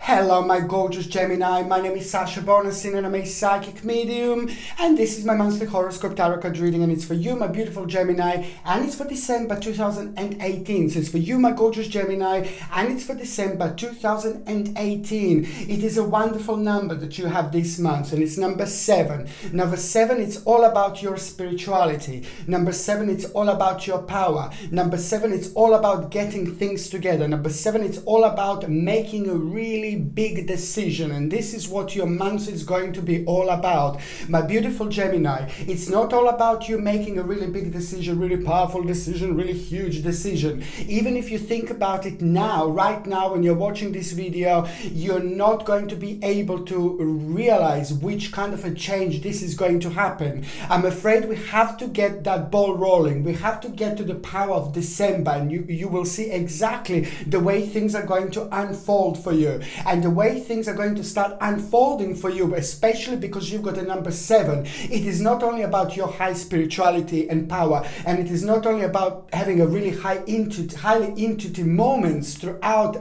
Hello my gorgeous Gemini, my name is Sasha Bonasin and I'm a psychic medium, and this is my monthly horoscope tarot card reading, and it's for you my beautiful Gemini, and it's for December 2018. So it's for you my gorgeous Gemini, and it's for December 2018. It is a wonderful number that you have this month, and it's number 7. Number 7, it's all about your spirituality. Number 7, it's all about your power. Number 7, it's all about getting things together. Number 7, it's all about making a really big decision, and this is what your month is going to be all about, my beautiful Gemini. It's not all about you making a really big decision, really powerful decision, really huge decision. Even if you think about it now, right now when you're watching this video, you're not going to be able to realize which kind of a change this is going to happen. I'm afraid we have to get that ball rolling. We have to get to the power of December, and you will see exactly the way things are going to unfold for you, and the way things are going to start unfolding for you, especially because you've got a number 7. It is not only about your high spirituality and power, and it is not only about having a really highly intuitive moments throughout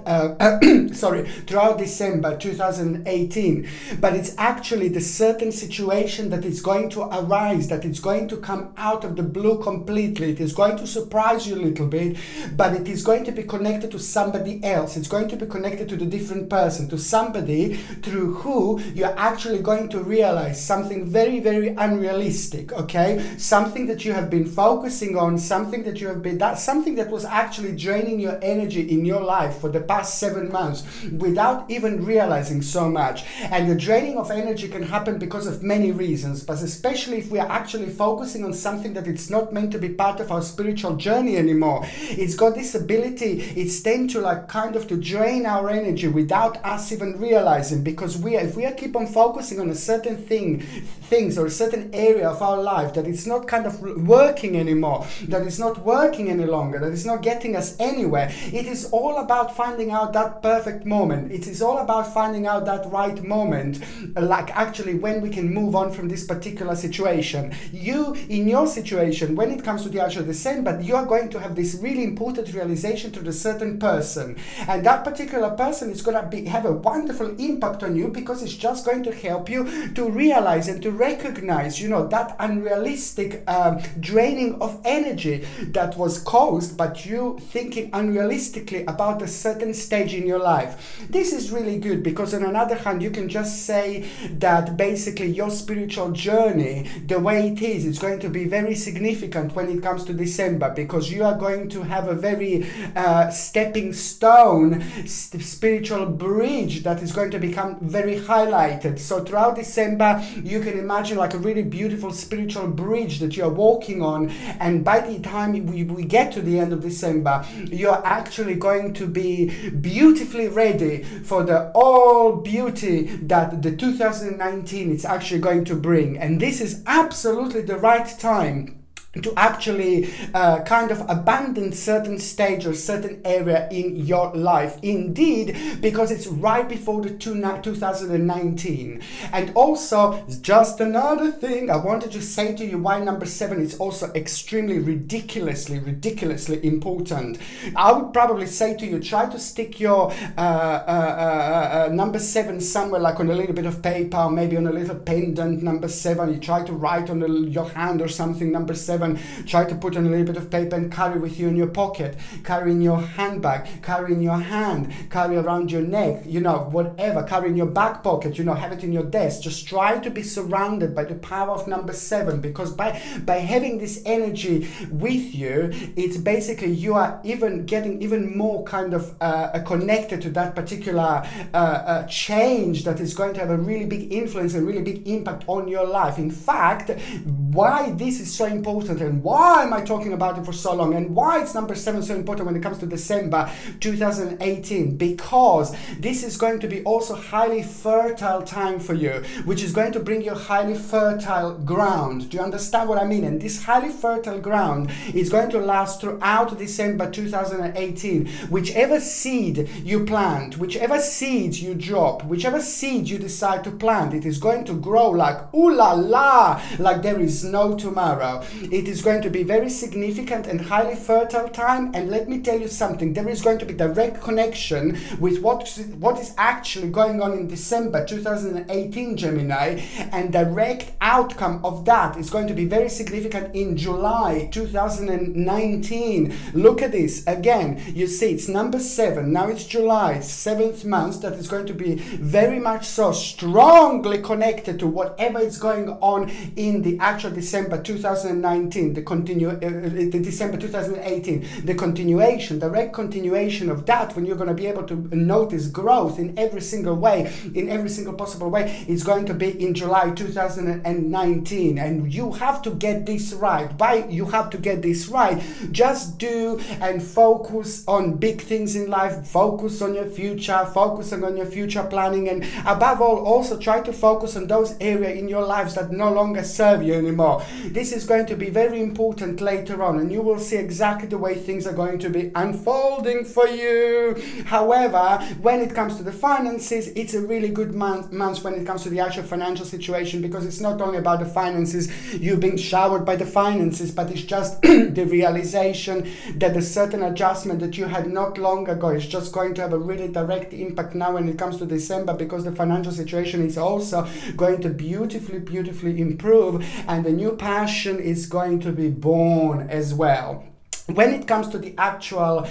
throughout December 2018, but it's actually the certain situation that is going to arise, that it's going to come out of the blue completely. It is going to surprise you a little bit, but it is going to be connected to somebody else. It's going to be connected to the different person, to somebody through who you're actually going to realize something very, very unrealistic, okay? Something that you have been focusing on, something that you have been, something that was actually draining your energy in your life for the past 7 months without even realizing so much. And the draining of energy can happen because of many reasons, but especially if we are actually focusing on something that it's not meant to be part of our spiritual journey anymore. It's got this ability, it's tend to like kind of to drain our energy without us even realizing, because if we keep on focusing on a certain things or a certain area of our life that it's not kind of working anymore, that it's not working any longer, that it's not getting us anywhere. It is all about finding out that perfect moment. It is all about finding out that right moment, like actually when we can move on from this particular situation. You, in your situation, when it comes to the actual December, you are going to have this really important realization to the certain person, and that particular person is going to have a wonderful impact on you, because it's just going to help you to realize and to recognize, you know, that unrealistic draining of energy that was caused by you thinking unrealistically about a certain stage in your life. This is really good, because on another hand, you can just say that basically your spiritual journey, the way it is, it's going to be very significant when it comes to December, because you are going to have a very stepping stone, spiritual bridge that is going to become very highlighted. So throughout December, you can imagine like a really beautiful spiritual bridge that you're walking on, and by the time we get to the end of December, you're actually going to be beautifully ready for the all beauty that the 2019 is actually going to bring. And this is absolutely the right time to actually kind of abandon certain stage or certain area in your life, indeed, because it's right before the 2019. And also, just another thing I wanted to say to you, why number 7 is also extremely ridiculously important. I would probably say to you, try to stick your number 7 somewhere, like on a little bit of paper, or maybe on a little pendant, number 7. You try to write on your hand or something, number 7. Try to put on a little bit of paper and carry with you in your pocket, carry in your handbag, carry in your hand, carry around your neck, you know, whatever, carry in your back pocket, you know, have it in your desk. Just try to be surrounded by the power of number 7, because by having this energy with you, it's basically you are getting even more kind of connected to that particular change that is going to have a really big influence and really big impact on your life. In fact, why this is so important, and why am I talking about it for so long, and why it's number 7 so important when it comes to December 2018, because this is going to be also highly fertile time for you, which is going to bring you highly fertile ground. Do you understand what I mean? And this highly fertile ground is going to last throughout December 2018. Whichever seed you plant, whichever seeds you drop, whichever seed you decide to plant, it is going to grow like ooh la la, like there is no tomorrow. It is going to be very significant and highly fertile time. And let me tell you something, there is going to be direct connection with what is actually going on in December 2018, Gemini, and direct outcome of that is going to be very significant in July 2019. Look at this again. You see, it's number 7. Now it's July, 7th month, that is going to be very much so strongly connected to whatever is going on in the actual December 2019, the December 2018, the continuation, direct continuation of that, when you're going to be able to notice growth in every single way, in every single possible way, is going to be in July 2019. And you have to get this right. You have to get this right. Just do and focus on big things in life. Focus on your future. Focus on your future planning. And above all, also try to focus on those areas in your lives that no longer serve you anymore. This is going to be very important later on, and you will see exactly the way things are going to be unfolding for you. However, when it comes to the finances, it's a really good month when it comes to the actual financial situation, because it's not only about the finances, you being showered by the finances, but it's just the realization that a certain adjustment that you had not long ago is just going to have a really direct impact now when it comes to December, because the financial situation is also going to beautifully improve, and the new passion is going to be born as well. When it comes to the actual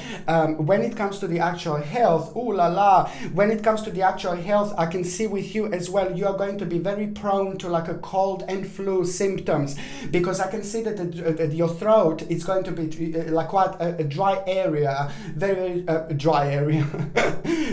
health, ooh la la, when it comes to the actual health, I can see with you as well, you are going to be very prone to like a cold and flu symptoms, because I can see that your throat is going to be like quite a dry area, very dry area,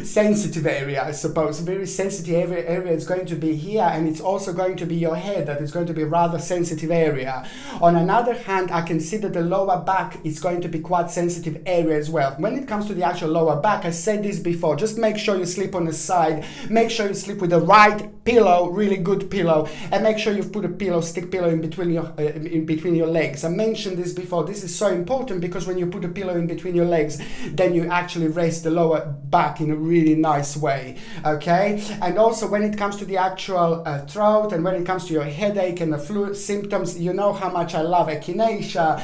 sensitive area, I suppose, very sensitive area is going to be here, and it's also going to be your head that is going to be a rather sensitive area. On another hand, I can see that the lower back is going to be quite sensitive area as well. When it comes to the actual lower back, I said this before, just make sure you sleep on the side, make sure you sleep with the right pillow, really good pillow, and make sure you put a stick pillow in between your legs. I mentioned this before. This is so important, because when you put a pillow in between your legs, then you actually rest the lower back in a really nice way, okay? And also when it comes to the actual throat, and when it comes to your headache and the flu symptoms, you know how much I love echinacea.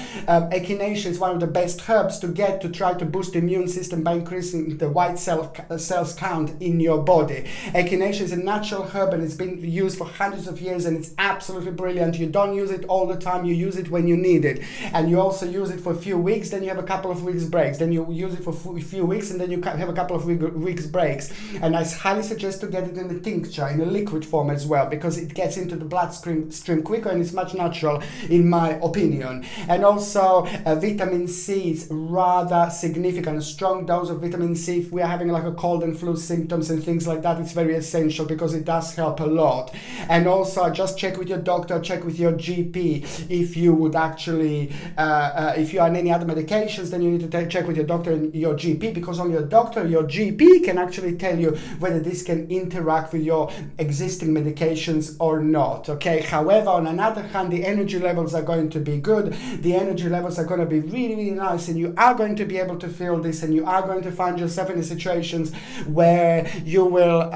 Echinacea is one of the best herbs to get to try to boost the immune system by increasing the white cells count in your body. Echinacea is a natural herb, and it's been used for hundreds of years, and it's absolutely brilliant. You don't use it all the time, you use it when you need it, and you also use it for a few weeks, then you have a couple of weeks breaks, then you use it for a few weeks, and then you have a couple of weeks breaks. And I highly suggest to get it in a tincture, in a liquid form as well, because it gets into the bloodstream quicker, and it's much natural in my opinion. And also vitamin C is rather significant. A strong dose of vitamin C, if we are having like a cold and flu symptoms and things like that, it's very essential, because it does help a lot. And also just check with your doctor, check with your GP if you would actually if you are on any other medications, then you need to check with your doctor and your GP, because only your doctor, your GP can actually tell you whether this can interact with your existing medications or not, okay? However, on another hand, the energy levels are going to be good. The energy levels are going to be really nice, and you are going to be able to feel this, and you are going to find yourself in situations where you will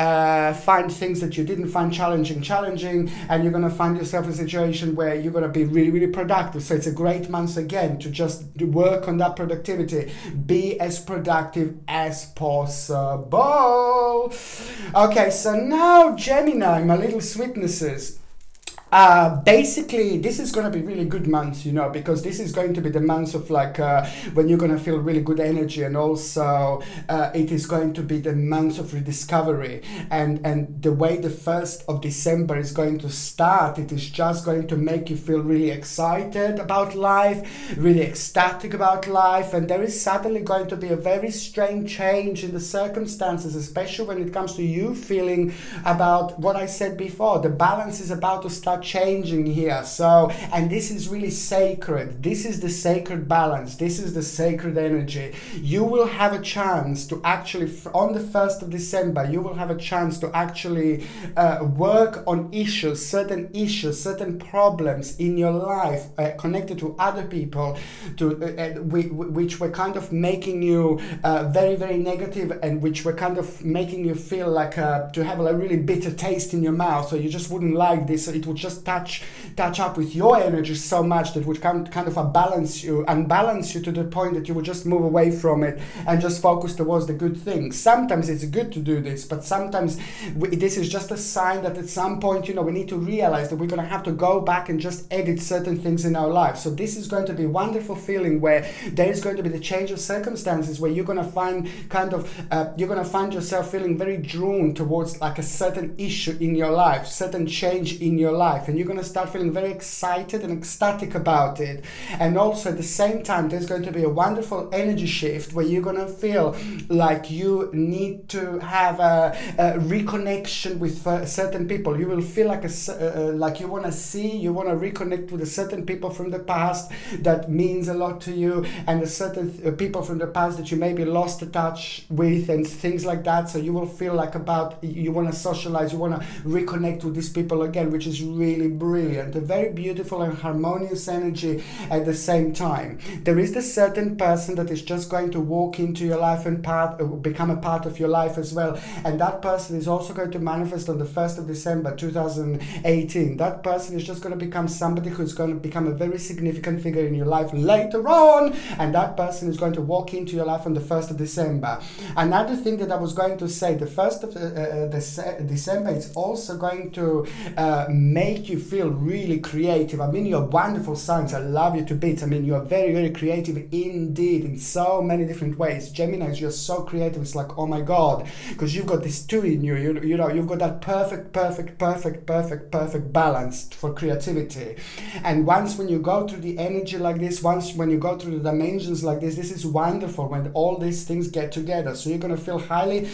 find things that you didn't find challenging, and you're going to find yourself in a situation where you're going to be really productive. So it's a great month again to just work on that productivity. Be as productive as possible. Okay, so now Gemini, my little sweetnesses. Basically, this is going to be really good months, you know, because this is going to be the months of like when you're going to feel really good energy, and also it is going to be the months of rediscovery, and the way the 1st of December is going to start, it is just going to make you feel really excited about life, really ecstatic about life, and there is suddenly going to be a very strange change in the circumstances, especially when it comes to you feeling about what I said before. The balance is about to start changing here. So, and this is really sacred. This is the sacred balance. This is the sacred energy. You will have a chance to actually, on the 1st of December, you will have a chance to actually work on issues, certain problems in your life connected to other people, which were kind of making you very, very negative, and which were kind of making you feel like to have a really bitter taste in your mouth. So you just wouldn't like this. So it would just touch up with your energy so much that would kind of unbalance you to the point that you would just move away from it and just focus towards the good things. Sometimes it's good to do this, but sometimes this is just a sign that at some point, we need to realize that we're going to have to go back and just edit certain things in our life. So this is going to be a wonderful feeling where there is going to be the change of circumstances, where you're going to find you're going to find yourself feeling very drawn towards like a certain issue in your life, certain change in your life, and you're going to start feeling very excited and ecstatic about it. And also at the same time, there's going to be a wonderful energy shift where you're going to feel like you need to have a reconnection with certain people. You will feel like you want to reconnect with a certain people from the past that means a lot to you, and a certain people from the past that you maybe lost the touch with and things like that. So you will feel like you want to socialize, you want to reconnect with these people again, which is really brilliant. A very beautiful and harmonious energy at the same time. There is this certain person that is just going to walk into your life and become a part of your life as well, and that person is also going to manifest on the 1st of December 2018. That person is just going to become somebody who's going to become a very significant figure in your life later on, and that person is going to walk into your life on the 1st of December. Another thing that I was going to say, the 1st of December is also going to make you feel really creative. I mean, you're wonderful signs. I love you to bits. I mean, you're very, very creative indeed in so many different ways. Geminis, you're so creative. It's like, oh my God, because you've got this 2 in you. You know, you've got that perfect balance for creativity. And when you go through the energy like this, when you go through the dimensions like this is wonderful when all these things get together. So you're going to feel highly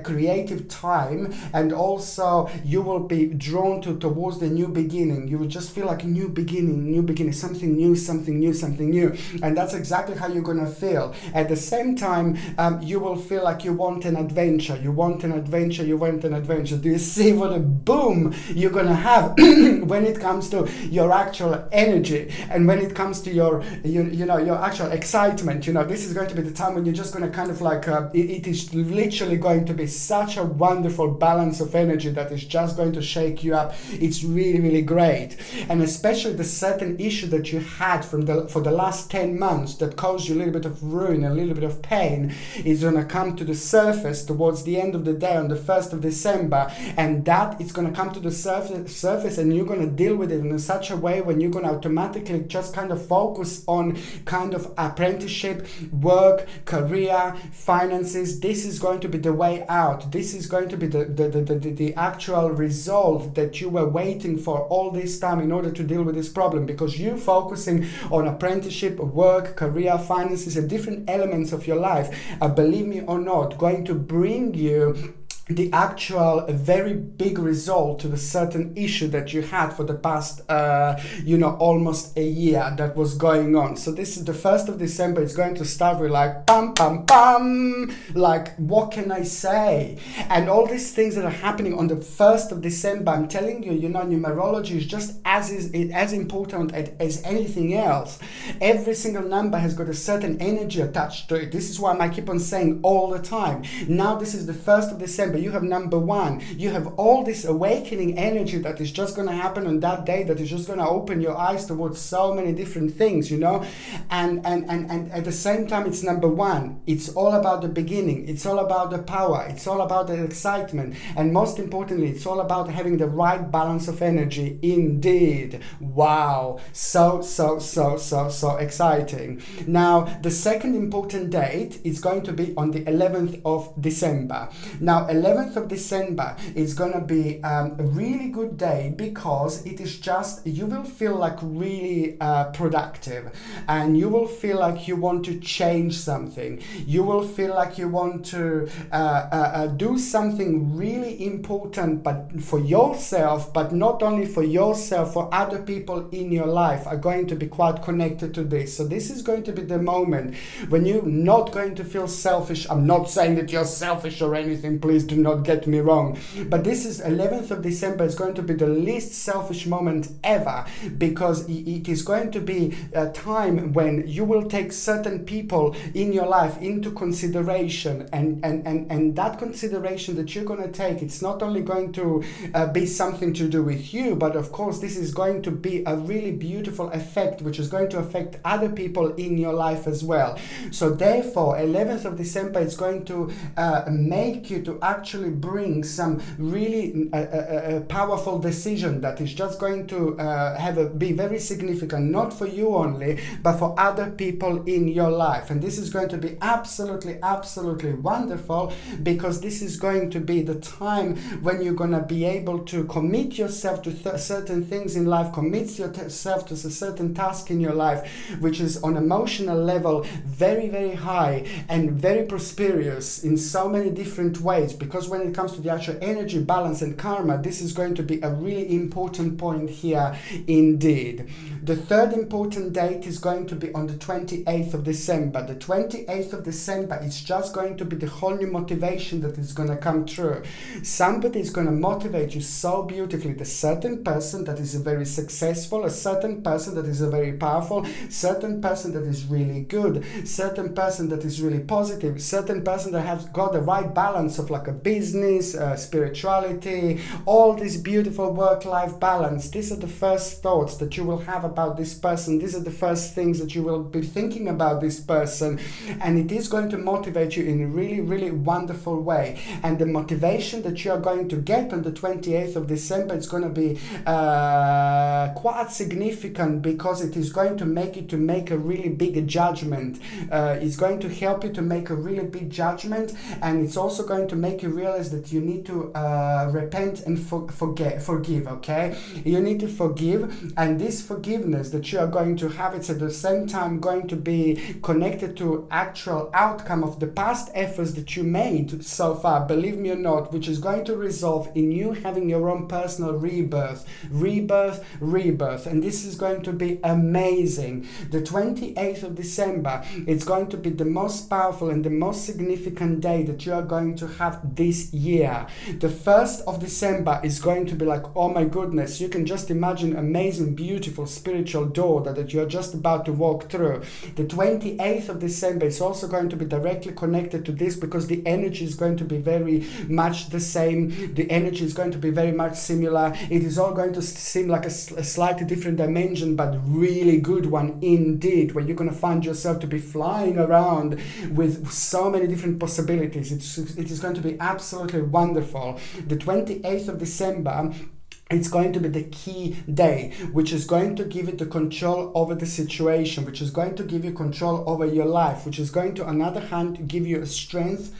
creative time, and also you will be drawn towards the new beginning. You will just feel like a new beginning, something new, and that's exactly how you're going to feel. At the same time, you will feel like you want an adventure. Do you see what a boom you're going to have when it comes to your actual energy, and when it comes to your actual excitement? This is going to be the time when you're just going to kind of like it is literally going to be such a wonderful balance of energy that is just going to shake you up. It's really, really great. And especially the certain issue that you had for the last 10 months that caused you a little bit of ruin, a little bit of pain, is going to come to the surface towards the end of the day on the 1st of December, and that is going to come to the surface, and you're going to deal with it in such a way when you're going to automatically just kind of focus on kind of apprenticeship, work, career, finances. This is going to be the way out. This is going to be the actual result that you were waiting for all this time in order to deal with this problem, because you focusing on apprenticeship, work, career, finances, and different elements of your life, believe me or not, going to bring you the actual very big result to the certain issue that you had for the past almost a year that was going on. So this is the 1st of December. It's going to start with like pam pam pam, like what can I say, and all these things that are happening on the 1st of December. I'm telling you, numerology is just as important as anything else. Every single number has got a certain energy attached to it. This is why I keep on saying all the time. Now this is the 1st of December. You have number 1. You have all this awakening energy that is just going to happen on that day, that is just going to open your eyes towards so many different things, and at the same time, it's number 1. It's all about the beginning. It's all about the power. It's all about the excitement. And most importantly, it's all about having the right balance of energy indeed. Wow. So exciting. Now, the second important date is going to be on the 11th of December. Now, 11th 11th of December is going to be a really good day, because it is just, you will feel like really productive, and you will feel like you want to change something. You will feel like you want to do something really important, but for yourself, but not only for yourself, for other people in your life are going to be quite connected to this. So this is going to be the moment when you're not going to feel selfish. I'm not saying that you're selfish or anything, please do not get me wrong, but this is 11th of December is going to be the least selfish moment ever, because it is going to be a time when you will take certain people in your life into consideration, and that consideration that you're going to take, it's not only going to be something to do with you, but of course this is going to be a really beautiful effect which is going to affect other people in your life as well. So therefore 11th of December is going to make you to actually bring some really powerful decision that is just going to be very significant, not for you only, but for other people in your life. And this is going to be absolutely wonderful, because this is going to be the time when you're going to be able to commit yourself to certain things in life, commit yourself to a certain task in your life, which is on emotional level very high and very prosperous in so many different ways. Because when it comes to the actual energy balance and karma, this is going to be a really important point here indeed. The third important date is going to be on the 28th of December. The 28th of December is just going to be the whole new motivation that is going to come true. Somebody is going to motivate you so beautifully. The certain person that is very successful, a certain person that is a very powerful, certain person that is really good, certain person that is really positive, certain person that has got the right balance of like a business, spirituality, all this beautiful work-life balance. These are the first thoughts that you will have about this person. These are the first things that you will be thinking about this person, and it is going to motivate you in a really wonderful way. And the motivation that you are going to get on the 28th of December is going to be quite significant, because it is going to make you to make a really big judgment. It's going to help you to make a really big judgment, and it's also going to make you realize that you need to repent and forgive. Okay, you need to forgive, and this forgiveness that you are going to have, it's at the same time going to be connected to actual outcome of the past efforts that you made so far, believe me or not, which is going to resolve in you having your own personal rebirth, and this is going to be amazing. The 28th of December, it's going to be the most powerful and the most significant day that you are going to have this year. The 1st of December is going to be like, oh my goodness, you can just imagine amazing, beautiful spiritual door that you're just about to walk through. The 28th of December is also going to be directly connected to this, because the energy is going to be very much the same. The energy is going to be very much similar. It is all going to seem like a slightly different dimension, but really good one indeed, where you're going to find yourself to be flying around with so many different possibilities. It is going to be absolutely wonderful. The 28th of December, it's going to be the key day, which is going to give you the control over the situation, which is going to give you control over your life, which is going to, on the other hand, give you a strength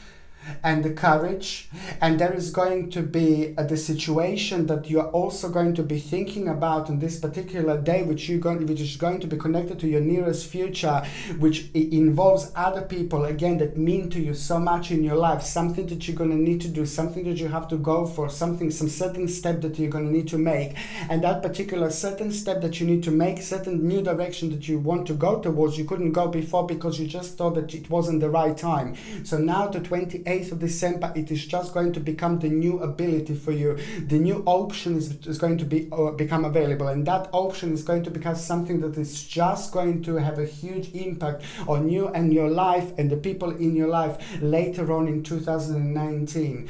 and the courage. And there is going to be the situation that you are also going to be thinking about on this particular day, which is going to be connected to your nearest future, which involves other people, again, that mean to you so much in your life, something that you're going to need to do, something that you have to go for, some certain step that you're going to need to make. And that particular certain step that you need to make, certain new direction that you want to go towards, you couldn't go before because you just thought that it wasn't the right time. So now the 28th of December, it is just going to become the new ability for you. The new option is going to become available, and that option is going to become something that is just going to have a huge impact on you and your life and the people in your life later on in 2019.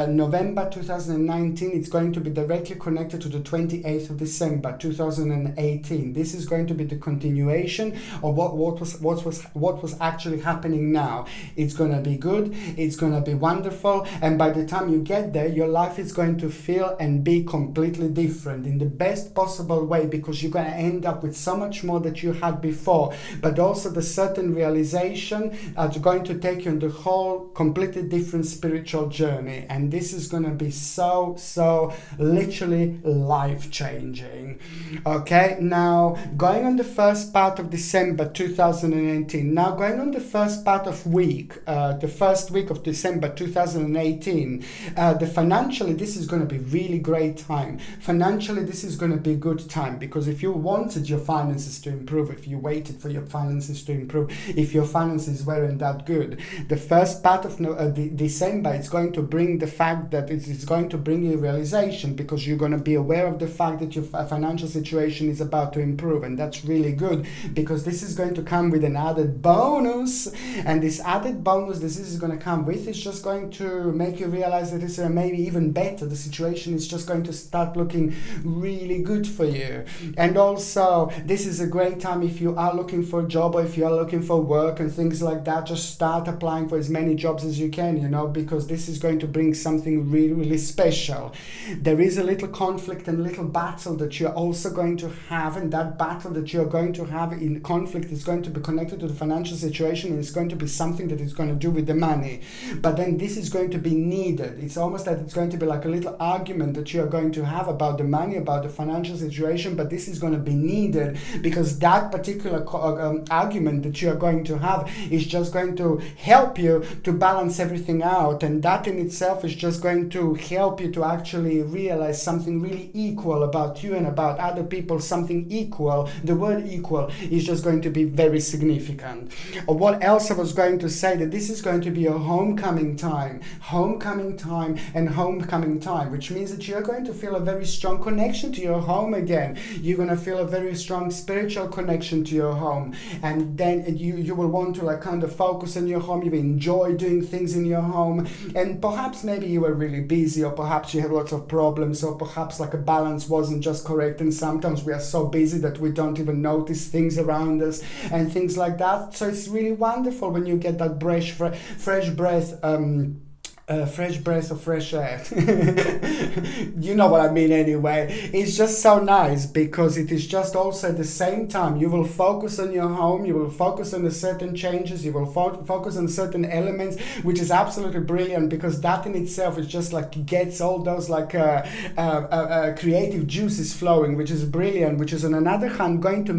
November 2019, it's going to be directly connected to the 28th of December 2018. This is going to be the continuation of what was actually happening now. it's going to be good, it's going to be wonderful, and by the time you get there, your life is going to feel and be completely different in the best possible way, because you're going to end up with so much more that you had before, but also the certain realization are going to take you on the whole completely different spiritual journey, and this is going to be so literally life-changing. Okay, now going on the first part of December 2018, now going on the first part of the first week of December 2018, financially this is going to be really great time. Financially this is going to be a good time, because if you wanted your finances to improve, if you waited for your finances to improve, if your finances weren't that good, the first part of December is going to bring the fact that it's going to bring you realization, because you're going to be aware of the fact that your financial situation is about to improve, and that's really good, because this is going to come with an added bonus, and this added bonus this is going to come with is just going to make you realize that it's maybe even better. The situation is just going to start looking really good for you. And also this is a great time if you are looking for a job, or if you are looking for work and things like that. Just start applying for as many jobs as you can, you know, because this is going to bring something really special. There is a little conflict and a little battle that you're also going to have, and that battle that you're going to have in conflict is going to be connected to the financial situation, and it's going to be something that is going to do with the money. But then this is going to be needed. It's almost like it's going to be like a little argument that you're going to have about the money, about the financial situation, but this is going to be needed, because that particular argument that you're going to have is just going to help you to balance everything out, and that in itself is just going to help you to actually realize something really equal about you and about other people, something equal. The word equal is just going to be very significant. Or what else I was going to say, that this is going to be a homecoming time, and homecoming time, which means that you're going to feel a very strong connection to your home again. You're going to feel a very strong spiritual connection to your home, and then you will want to like kind of focus on your home. You enjoy doing things in your home, and perhaps maybe you were really busy, or perhaps you had lots of problems, or perhaps like a balance wasn't just correct, and sometimes we are so busy that we don't even notice things around us and things like that. So it's really wonderful when you get that fresh breath of fresh air. You know what I mean anyway. It's just so nice, because it is just also at the same time you will focus on your home, you will focus on the certain changes, you will focus on certain elements, which is absolutely brilliant, because that in itself is just like gets all those like creative juices flowing, which is brilliant, which is on another hand going to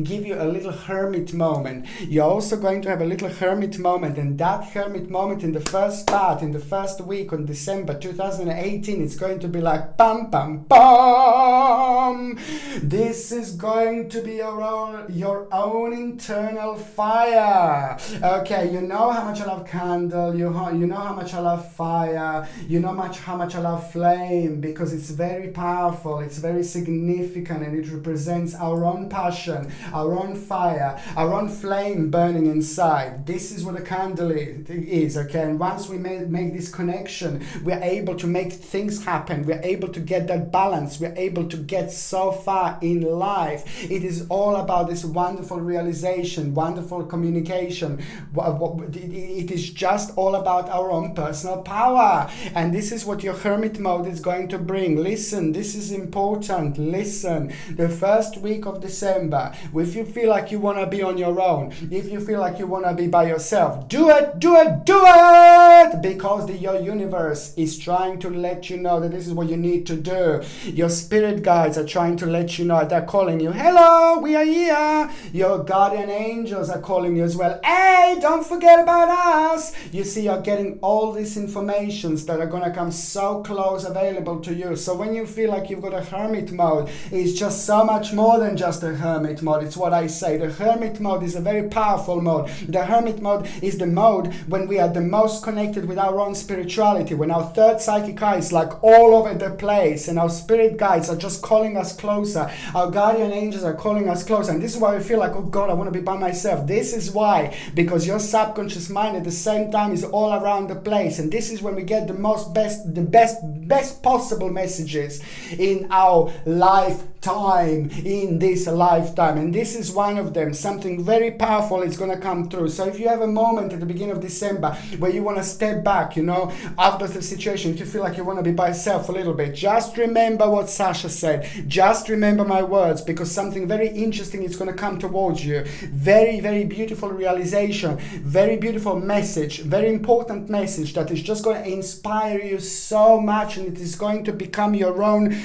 give you a little hermit moment. You're also going to have a little hermit moment, and that hermit moment in the first part, in the first week on December 2018, it's going to be like bam bam bam. This is going to be your own internal fire. Okay, you know how much I love candle, you know how much I love fire, you know how much I love flame, because it's very powerful, it's very significant, and it represents our own passion, our own fire, our own flame burning inside. This is what a candle is, okay? And once we make this connection, we're able to make things happen, we're able to get that balance, we're able to get so far in life. It is all about this wonderful realization, wonderful communication. It is just all about our own personal power, and this is what your hermit mode is going to bring. Listen, this is important. Listen, the first week of December, if you feel like you want to be on your own, if you feel like you want to be by yourself, do it, because your universe is trying to let you know that this is what you need to do. Your spirit guides are trying to let you know, they're calling you, hello, we are here. Your guardian angels are calling you as well, hey, don't forget about us. You see, you're getting all these informations that are going to come so close available to you. So when you feel like you've got a hermit mode, it's just so much more than just a hermit mode. It's what I say, the hermit mode is a very powerful mode. The hermit mode is the mode when we are the most connected with with our own spirituality, when our third psychic eye is like all over the place and our spirit guides are just calling us closer, our guardian angels are calling us closer, and this is why we feel like, oh God, I want to be by myself. This is why, because your subconscious mind at the same time is all around the place, and this is when we get the best possible messages in our lifetime, in this lifetime, and this is one of them. Something very powerful is going to come through. So if you have a moment at the beginning of December where you want to step back, you know, after the situation, if you feel like you want to be by yourself a little bit, just remember what Sasha said. Just remember my words, because something very interesting is going to come towards you. Very, very beautiful realization, very beautiful message, very important message that is just going to inspire you so much, and it is going to become your own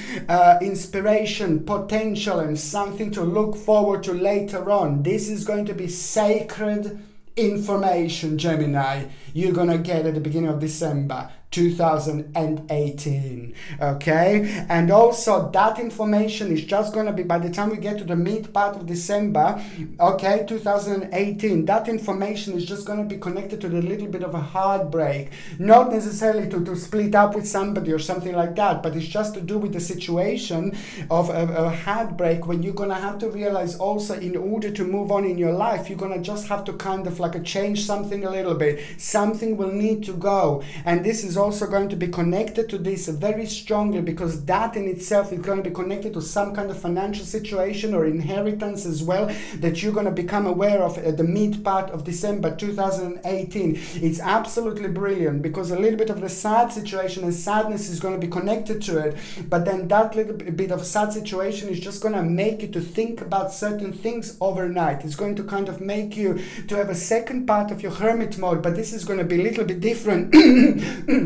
inspiration, potential, and something to look forward to later on. This is going to be sacred information, Gemini, you're gonna get at the beginning of December 2018. Okay, and also that information is just gonna be, by the time we get to the mid part of December, okay, 2018, that information is just gonna be connected to the little bit of a heartbreak, not necessarily to split up with somebody or something like that, but it's just to do with the situation of a heartbreak, when you're gonna have to realize also, in order to move on in your life, you're gonna just have to kind of like change something a little bit. Something will need to go, and this is also going to be connected to this very strongly, because that in itself is going to be connected to some kind of financial situation or inheritance as well, that you're going to become aware of at the mid part of December 2018. It's absolutely brilliant, because a little bit of the sad situation and sadness is going to be connected to it, but then that little bit of sad situation is just going to make you to think about certain things overnight. It's going to kind of make you to have a second part of your hermit mode, but this is going to be a little bit different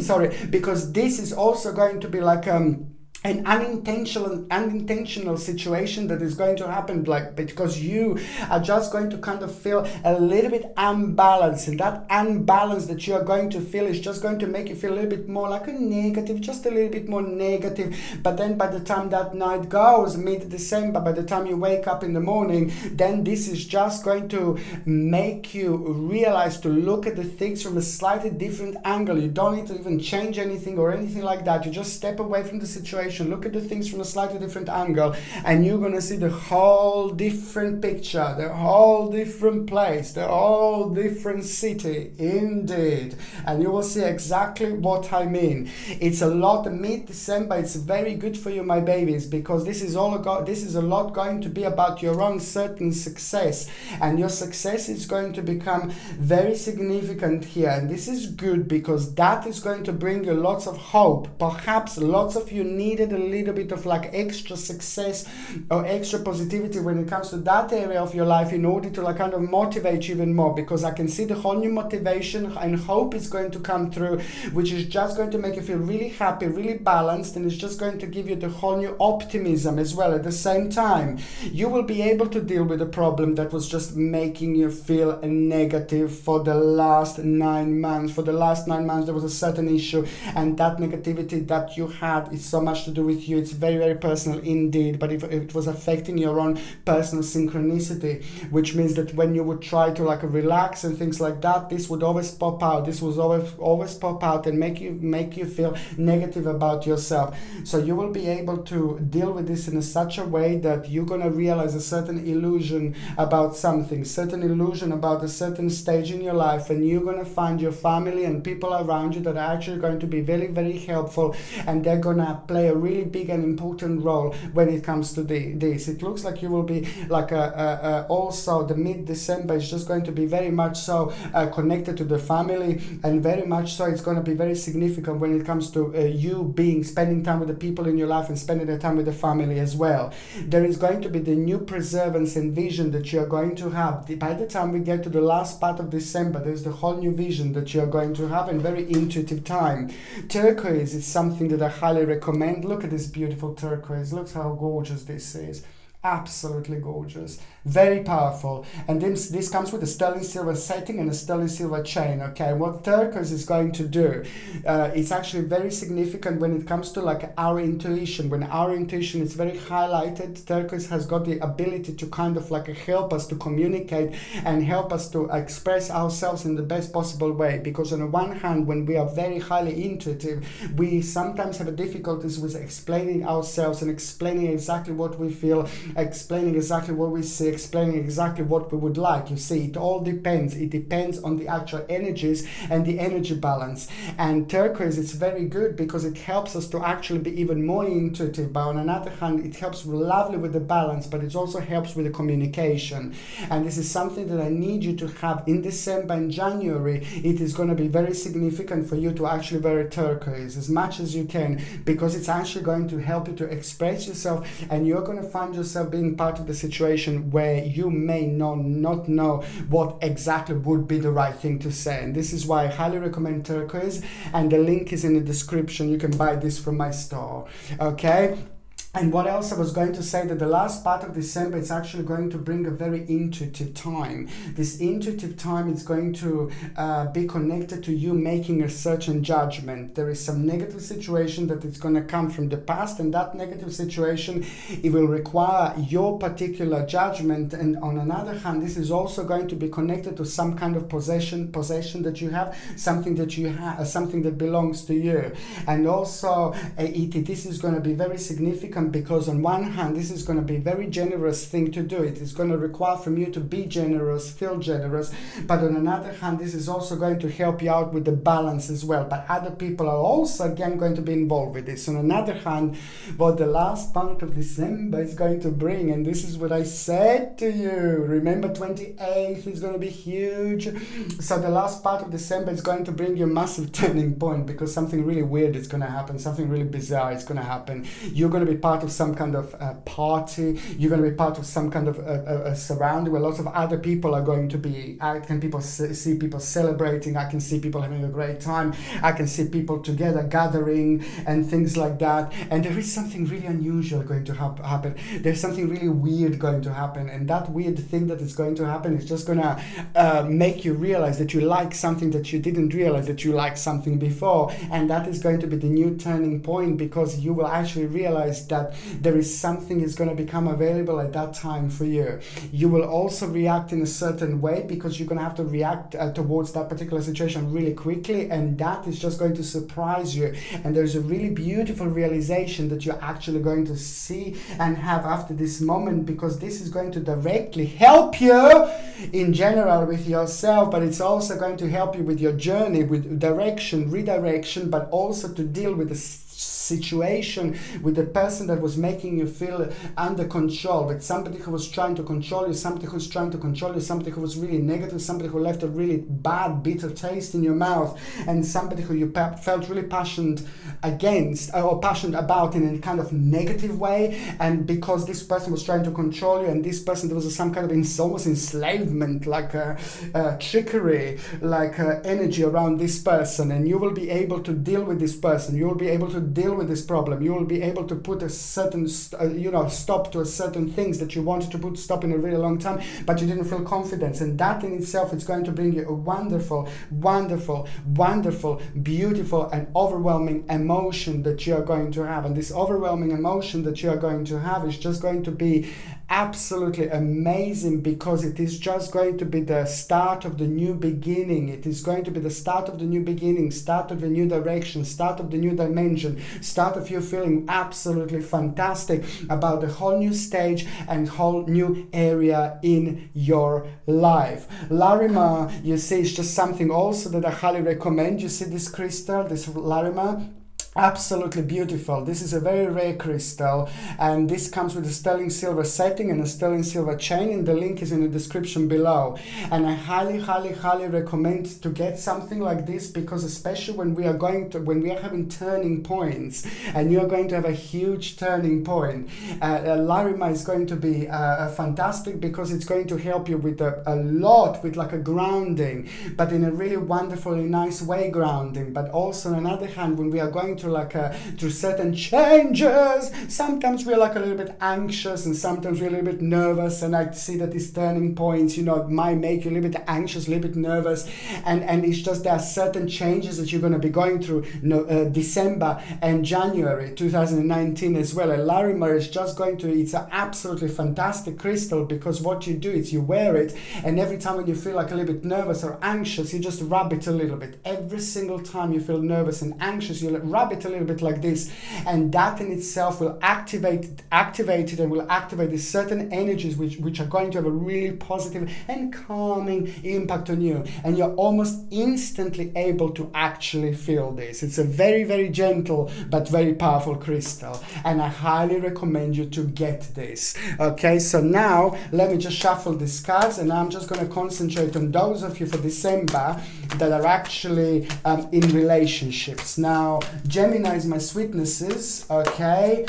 sorry, because this is also going to be like an unintentional situation that is going to happen, like, because you are just going to kind of feel a little bit unbalanced, and that unbalance that you are going to feel is just going to make you feel a little bit more like a negative, just a little bit more negative. But then by the time that night goes, mid-December, by the time you wake up in the morning, then this is just going to make you realize to look at the things from a slightly different angle. You don't need to even change anything or anything like that. You just step away from the situation, look at the things from a slightly different angle, and you're gonna see the whole different picture, the whole different place, the whole different city, indeed. And you will see exactly what I mean. It's a lot. Mid-December, it's very good for you, my babies, because this is a lot going to be about your own certain success, and your success is going to become very significant here. And this is good, because that is going to bring you lots of hope. Perhaps lots of you needed a little bit of like extra success or extra positivity when it comes to that area of your life, in order to like kind of motivate you even more, because I can see the whole new motivation and hope is going to come through, which is just going to make you feel really happy, really balanced, and it's just going to give you the whole new optimism as well. At the same time, you will be able to deal with a problem that was just making you feel negative for the last 9 months. For the last 9 months there was a certain issue, and that negativity that you had is so much to do with you. It's very, very personal indeed, but if it was affecting your own personal synchronicity, which means that when you would try to like relax and things like that, this would always pop out. This was always pop out and make you feel negative about yourself. So you will be able to deal with this in such a way that you're going to realize a certain illusion about something, certain illusion about a certain stage in your life, and you're going to find your family and people around you that are actually going to be very, very helpful, and they're going to play a really big and important role when it comes to this. It looks like you will be like also the mid-December is just going to be very much so connected to the family, and very much so it's going to be very significant when it comes to you spending time with the people in your life and spending the time with the family as well. There is going to be the new preservance and vision that you're going to have. By the time we get to the last part of December, there's the whole new vision that you're going to have, and very intuitive time. Turquoise is something that I highly recommend. Look at this beautiful turquoise. Look how gorgeous this is. Absolutely gorgeous, very powerful. And this comes with a sterling silver setting and a sterling silver chain. Okay, what turquoise is going to do, it's actually very significant when it comes to like our intuition. When our intuition is very highlighted, turquoise has got the ability to kind of like help us to communicate and help us to express ourselves in the best possible way. Because on the one hand, when we are very highly intuitive, we sometimes have difficulties with explaining ourselves and explaining exactly what we feel, explaining exactly what we see, explaining exactly what we would like. You see, it all depends. It depends on the actual energies and the energy balance. And turquoise is very good because it helps us to actually be even more intuitive. But on another hand, it helps lovely with the balance, but it also helps with the communication. And this is something that I need you to have in December and January. It is going to be very significant for you to actually wear turquoise as much as you can, because it's actually going to help you to express yourself, and you're going to find yourself being part of the situation where you may not know what exactly would be the right thing to say. And this is why I highly recommend turquoise, and the link is in the description. You can buy this from my store. Okay. And what else I was going to say, that the last part of December is actually going to bring a very intuitive time. This intuitive time is going to be connected to you making a certain judgment. There is some negative situation that is going to come from the past, and that negative situation, it will require your particular judgment. And on another hand, this is also going to be connected to some kind of possession that you have, something that you have, something that belongs to you. And also this is going to be very significant, because on one hand, this is going to be a very generous thing to do. It is going to require from you to be generous, feel generous, but on another hand, this is also going to help you out with the balance as well. But other people are also again going to be involved with this. On another hand, what the last part of December is going to bring, and this is what I said to you, remember 28th is going to be huge. So the last part of December is going to bring you a massive turning point, because something really weird is going to happen, something really bizarre is going to happen. You're going to be part of some kind of party. You're going to be part of some kind of a surrounding where lots of other people are going to be. I can see people celebrating. I can see people having a great time. I can see people together gathering and things like that. And there is something really unusual going to happen. There's something really weird going to happen. And that weird thing that is going to happen is just going to make you realize that you like something that you didn't realize that you liked something before. And that is going to be the new turning point, because you will actually realize that there is something is going to become available at that time for you. You will also react in a certain way, because you're going to have to react towards that particular situation really quickly, and that is just going to surprise you. And there's a really beautiful realization that you're actually going to see and have after this moment, because this is going to directly help you in general with yourself, but it's also going to help you with your journey, with direction, redirection, but also to deal with the situation with the person that was making you feel under control, with somebody who was trying to control you, somebody who's trying to control you, somebody who was really negative, somebody who left a really bad, bitter taste in your mouth, and somebody who you felt really passionate against or passionate about in a kind of negative way. And because this person was trying to control you, and this person, there was some kind of almost enslavement, like trickery, like energy around this person, and you will be able to deal with this person. You will be able to deal with this problem. You will be able to put a certain stop to a certain things that you wanted to put stop in a really long time, but you didn't feel confidence. And that in itself is going to bring you a wonderful, wonderful, wonderful, beautiful and overwhelming emotion that you are going to have. And this overwhelming emotion that you are going to have is just going to be absolutely amazing, because it is just going to be the start of the new beginning. It is going to be the start of the new beginning, start of the new direction, start of the new dimension, start of you feeling absolutely fantastic about the whole new stage and whole new area in your life. Larimar, you see, it's just something also that I highly recommend. You see this crystal, this Larimar? Absolutely beautiful. This is a very rare crystal, and this comes with a sterling silver setting and a sterling silver chain, and the link is in the description below. And I highly, highly, highly recommend to get something like this, because especially when we are having turning points, and you are going to have a huge turning point, Larimar is going to be fantastic, because it's going to help you with a lot, with like a grounding, but in a really wonderfully nice way grounding. But also on the other hand, when we are going to through through certain changes. Sometimes we're like a little bit anxious, and sometimes we're a little bit nervous, and I see that these turning points, you know, might make you a little bit anxious, a little bit nervous, and it's just there are certain changes that you're going to be going through, December and January 2019 as well. And Larimar is just going to, it's an absolutely fantastic crystal, because what you do is you wear it, and every time when you feel like a little bit nervous or anxious, you just rub it a little bit. Every single time you feel nervous and anxious, you rub it a little bit like this, and that in itself will activate it and will activate these certain energies which are going to have a really positive and calming impact on you, and you're almost instantly able to actually feel this. It's a very, very gentle but very powerful crystal, and I highly recommend you to get this. Okay, so now let me just shuffle these cards, and I'm just going to concentrate on those of you for December that are actually in relationships. Now, Gemini is my sweetnesses, okay?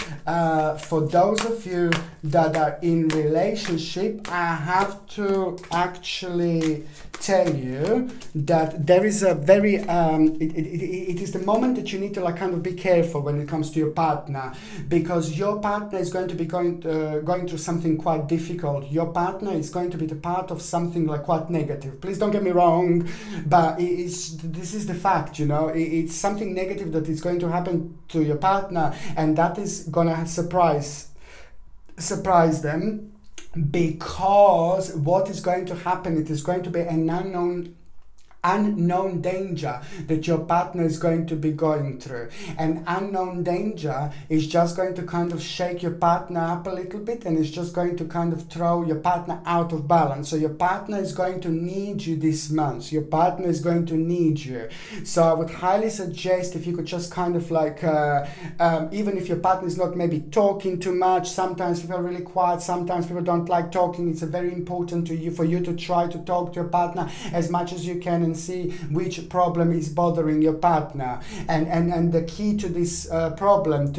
For those of you that are in relationship, I have to actually tell you that there is a very it is the moment that you need to like kind of be careful when it comes to your partner, because your partner is going to be going through something quite difficult. Your partner is going to be the part of something like quite negative. Please don't get me wrong, but this is the fact, you know. It's something negative that is going to happen to your partner, and that is gonna surprise them, because what is going to happen, it is going to be an unknown danger that your partner is going to be going through. An unknown danger is just going to kind of shake your partner up a little bit, and it's just going to kind of throw your partner out of balance. So your partner is going to need you this month. Your partner is going to need you. So I would highly suggest if you could just kind of like, even if your partner is not maybe talking too much, sometimes people are really quiet, sometimes people don't like talking, it's very important for you to try to talk to your partner as much as you can, and see which problem is bothering your partner, and the key to this problem,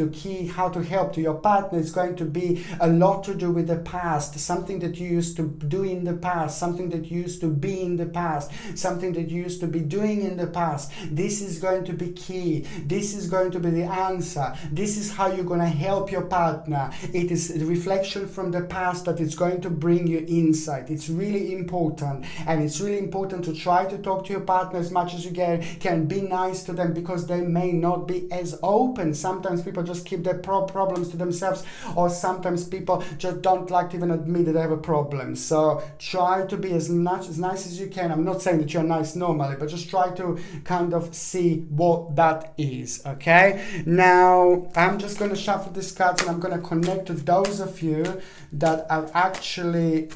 how to help to your partner, is going to be a lot to do with the past, something that you used to do in the past, something that you used to be in the past, something that you used to be doing in the past. This is going to be key. This is going to be the answer. This is how you're going to help your partner. It is the reflection from the past that is going to bring you insight. It's really important, and it's really important to try to talk to your partner as much as you can. Be nice to them, because they may not be as open. Sometimes people just keep their problems to themselves, or sometimes people just don't like to even admit that they have a problem. So try to be as nice as you can. I'm not saying that you're nice normally, but just try to kind of see what that is. Okay, now I'm just going to shuffle these cards, and I'm going to connect to those of you that are actually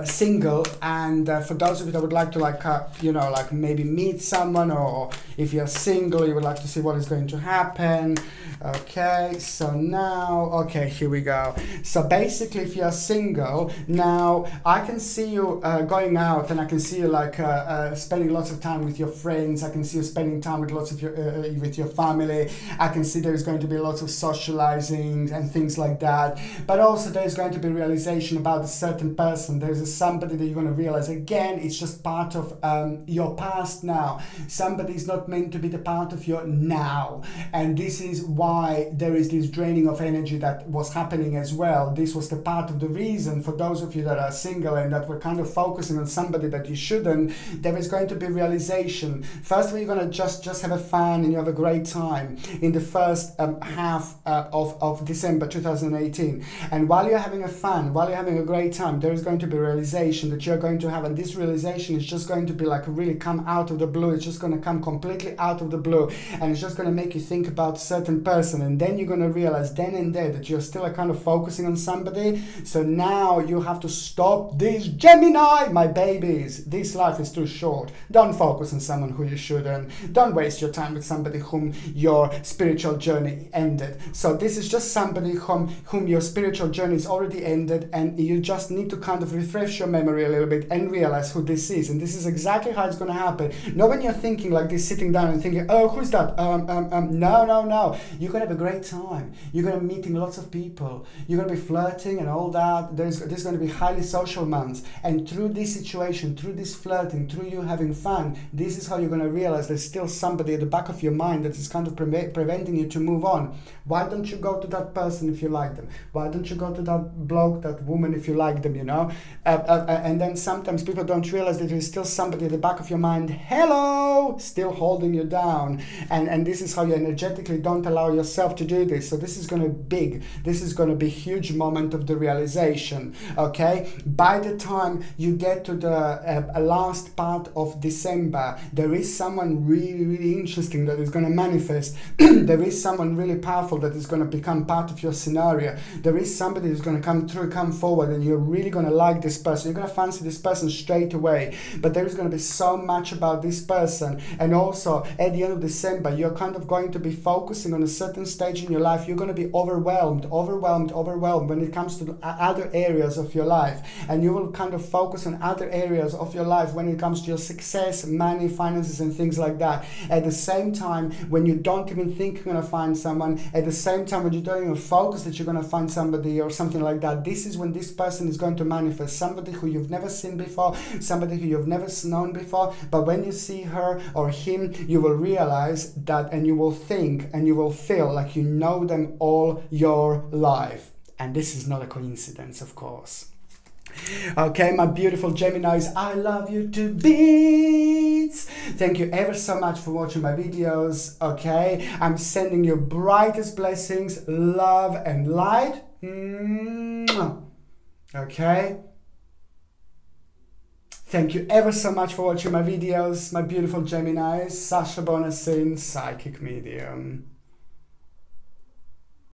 single, and for those of you that would like to like maybe meet someone, or if you're single you would like to see what is going to happen. Okay, so now, okay, here we go. So basically, if you're single now, I can see you going out, and I can see you like spending lots of time with your friends. I can see you spending time with lots of with your family. I can see there's going to be lots of socializing and things like that, but also there's going to be realization about a certain person. There's somebody that you're going to realize, again, it's just part of your past now. Somebody is not meant to be the part of your now, and this is why there is this draining of energy that was happening as well. This was the part of the reason for those of you that are single and that were kind of focusing on somebody that you shouldn't. There is going to be realization. First of all, you're going to just have a fun, and you have a great time in the first half of December 2018, and while you're having a fun, while you're having a great time, there is going to be realization that you're going to have, and this realization is just going to be like really come out of the blue. It's just going to come completely out of the blue, and it's just going to make you think about a certain person, and then you're going to realize then and there that you're still kind of focusing on somebody. So now you have to stop this, Gemini, my babies. This life is too short. Don't focus on someone who you shouldn't. Don't waste your time with somebody whom your spiritual journey ended. So this is just somebody whom your spiritual journey is already ended, and you just need to kind of refresh your memory a little bit and realize who this is. And this is exactly how it's going to happen. Not when you're thinking like this, sitting down and thinking, oh, who's that? No. You're going to have a great time. You're going to be meeting lots of people. You're going to be flirting and all that. There's going to be highly social months. And through this situation, through this flirting, through you having fun, this is how you're going to realize there's still somebody at the back of your mind that is kind of preventing you to move on. Why don't you go to that person if you like them? Why don't you go to that bloke, that woman if you like them, you know? And then sometimes people don't realize that there's still somebody at the back of your mind, hello, still holding you down. And this is how you energetically don't allow yourself to do this. So this is going to be big. This is going to be a huge moment of the realization, okay? By the time you get to the last part of December, there is someone really, really interesting that is going to manifest. There is someone really powerful that is going to become part of your scenario. There is somebody who's going to come forward, and you're really going to like this person. You're going to fancy this person straight away. But there is going to be so much about this person. And also at the end of December, you're kind of going to be focusing on a certain stage in your life. You're going to be overwhelmed when it comes to other areas of your life. And you will kind of focus on other areas of your life when it comes to your success, money, finances, and things like that. At the same time, when you don't even think you're going to find someone, at the same time when you don't even focus that you're going to find somebody or something like that, this is when this person is going to manifest. Somebody who you've never seen before, somebody who you've never known before. But when you see her or him, you will realize that, and you will think and you will feel like you know them all your life. And this is not a coincidence, of course. Okay, my beautiful Geminis, I love you to bits. Thank you ever so much for watching my videos. Okay, I'm sending you brightest blessings, love and light. Okay, thank you ever so much for watching my videos, my beautiful Geminis. Sasha Bonasin, Psychic Medium.